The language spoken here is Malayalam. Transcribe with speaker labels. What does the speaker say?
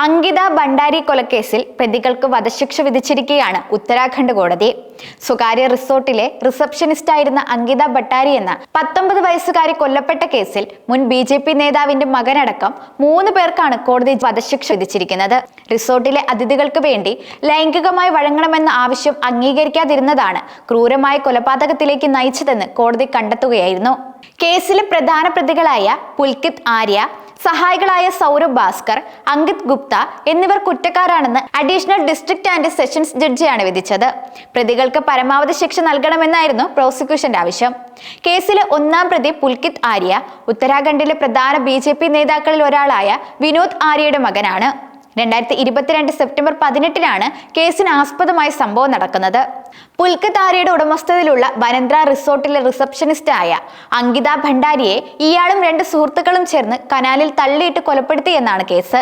Speaker 1: അങ്കിത ഭണ്ഡാരി കൊലക്കേസിൽ പ്രതികൾക്ക് വധശിക്ഷ വിധിച്ചിരിക്കുകയാണ് ഉത്തരാഖണ്ഡ് കോടതി. സ്വകാര്യ റിസോർട്ടിലെ റിസപ്ഷനിസ്റ്റായിരുന്ന അങ്കിത ഭട്ടാരി എന്ന 19 വയസ്സുകാരി കൊല്ലപ്പെട്ട കേസിൽ മുൻ BJP നേതാവിന്റെ മകനടക്കം 3 പേർക്കാണ് കോടതി വധശിക്ഷ വിധിച്ചിരിക്കുന്നത്. റിസോർട്ടിലെ അതിഥികൾക്ക് വേണ്ടി ലൈംഗികമായി വഴങ്ങണമെന്ന ആവശ്യം അംഗീകരിക്കാതിരുന്നതാണ് ക്രൂരമായ കൊലപാതകത്തിലേക്ക് നയിച്ചതെന്ന് കോടതി കണ്ടെത്തുകയായിരുന്നു. കേസിലെ പ്രധാന പ്രതികളായ പുൽകിത് ആര്യ, സഹായികളായ സൗരഭ് ഭാസ്കർ, അങ്കിത് ഗുപ്ത എന്നിവർ കുറ്റക്കാരാണെന്ന് അഡീഷണൽ ഡിസ്ട്രിക്ട് ആൻഡ് സെഷൻസ് ജഡ്ജിയാണ് വിധിച്ചത്. പ്രതികൾക്ക് പരമാവധി ശിക്ഷ നൽകണമെന്നായിരുന്നു പ്രോസിക്യൂഷന്റെ ആവശ്യം. കേസിലെ 1-ാം പ്രതി പുൽകിത് ആര്യ ഉത്തരാഖണ്ഡിലെ പ്രധാന BJP നേതാക്കളിൽ ഒരാളായ വിനോദ് ആര്യയുടെ മകനാണ്. 2022 സെപ്റ്റംബർ 18-നാണ് കേസിന് ആസ്പദമായ സംഭവം നടക്കുന്നത്. പുൽകിത് ആര്യയുടെ ഉടമസ്ഥതയിലുള്ള ബനന്ദ്ര റിസോർട്ടിലെ റിസപ്ഷനിസ്റ്റായ അങ്കിത ഭണ്ഡാരിയെ ഇയാളും 2 സുഹൃത്തുക്കളും ചേർന്ന് കനാലിൽ തള്ളിയിട്ട് കൊലപ്പെടുത്തി എന്നാണ് കേസ്.